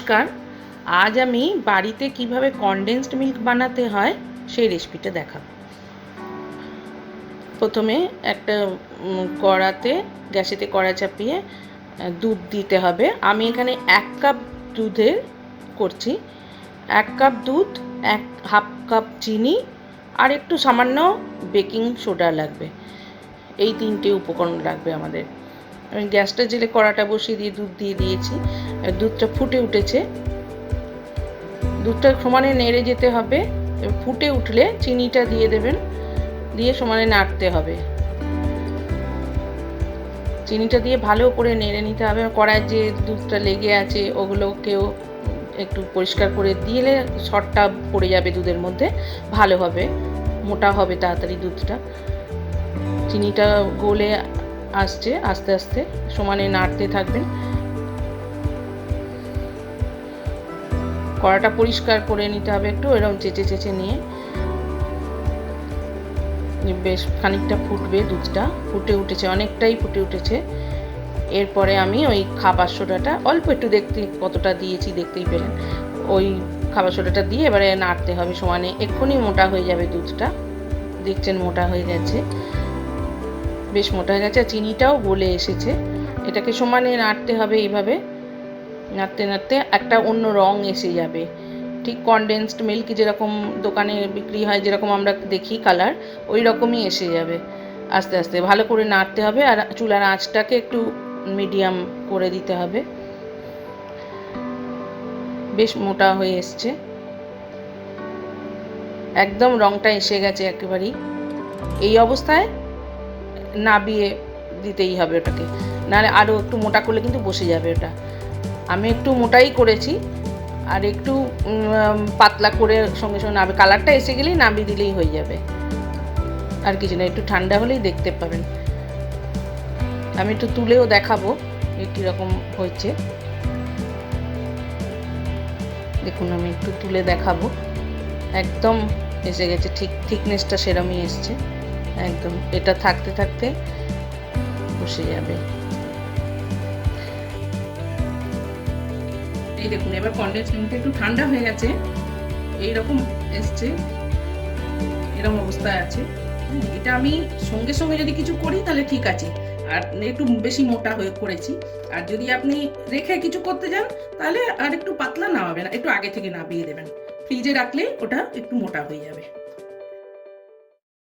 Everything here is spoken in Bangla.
নমস্কার। আজ আমি বাড়িতে কিভাবে কনডেন্সড মিল্ক বানাতে হয় সেই রেসিপিটা দেখাবো। প্রথমে একটা কড়াতে গ্যাসেতে কড়া চাপিয়ে দুধ দিতে হবে। আমি এখানে 1 কাপ দুধের করছি। 1 কাপ দুধ, হাফ কাপ চিনি আর একটু সামান্য বেকিং সোডা লাগবে। এই 3টে উপকরণ লাগবে আমাদের। আমি গ্যাসটা জেলে কড়াটা বসিয়ে দিয়ে দুধ দিয়ে দিয়েছি। দুধটা ফুটে উঠেছে। দুধটা সমানে নেড়ে যেতে হবে। ফুটে উঠলে চিনিটা দিয়ে দেবেন, দিয়ে সমানে নাড়তে হবে। চিনিটা দিয়ে ভালো করে নেড়ে নিতে হবে। কড়ায় যে দুধটা লেগে আছে ওগুলোকেও একটু পরিষ্কার করে দিলে সরটা পড়ে যাবে দুধের মধ্যে, ভালো হবে, মোটা হবে তাড়াতাড়ি দুধটা। চিনিটা গলে আসছে, আস্তে আস্তে সমানে নাড়তে থাকবেন। কড়াটা পরিষ্কার করে নিতে হবে, একটু এরকম চেঁচে চেঁচে নিয়ে। বেশ খানিকটা ফুটবে, দুধটা ফুটে উঠেছে, অনেকটাই ফুটে উঠেছে। এরপরে আমি ওই খাবার সোডাটা অল্প একটু, দেখতে কতটা দিয়েছি দেখতেই পেলেন, ওই খাবার সোডাটা দিয়ে এবারে নাড়তে হবে সমানে। এক্ষুনি মোটা হয়ে যাবে দুধটা, দেখছেন মোটা হয়ে গেছে, বেশ মোটা হয়ে গেছে। চিনিটাও গলে এসেছে। এটাকে সমানে নাড়তে হবে। এইভাবে নাড়তে নাড়তে একটা অন্য রং এসে যাবে, ঠিক কনডেন্সড মিল্ক যেরকম দোকানে বিক্রি হয়, যেরকম আমরা দেখি কালার, ওই রকমই এসে যাবে। আস্তে আস্তে ভালো করে নাড়তে হবে, আর চুলার আঁচটাকে একটু মিডিয়াম করে দিতে হবে। বেশ মোটা হয়ে এসছে, একদম রংটা এসে গেছে একেবারেই। এই অবস্থায় নাবিয়ে দিতেই হবে ওটাকে, নাহলে আরও একটু মোটা করলে কিন্তু বসে যাবে ওটা। আমি একটু মোটাই করেছি, আর একটু পাতলা করে সঙ্গে সঙ্গে নাবে, কালারটা এসে গেলেই নামিয়ে দিলেই হয়ে যাবে, আর কিছু না। একটু ঠান্ডা হলেই দেখতে পাবেন। আমি একটু তুলেও দেখাবো কীরকম হয়েছে। দেখুন, আমি একটু তুলে দেখাবো, একদম এসে গেছে, ঠিক থিকনেসটা সেরমই এসছে একদম। এটা থাকতে থাকতে বসে যাবে। এই দেখুন, এবার কনডেন্স মিল্কটা একটু ঠান্ডা হয়ে গেছে, এইরকম এসছে, এরকম অবস্থায় আছে। এটা আমি সঙ্গে সঙ্গে যদি কিছু করি তাহলে ঠিক আছে, আর একটু বেশি মোটা হয়ে করেছি। আর যদি আপনি রেখে কিছু করতে যান তাহলে আর একটু পাতলা নামাবেন, একটু আগে থেকে নামিয়ে দেবেন। ফ্রিজে রাখলে ওটা একটু মোটা হয়ে যাবে।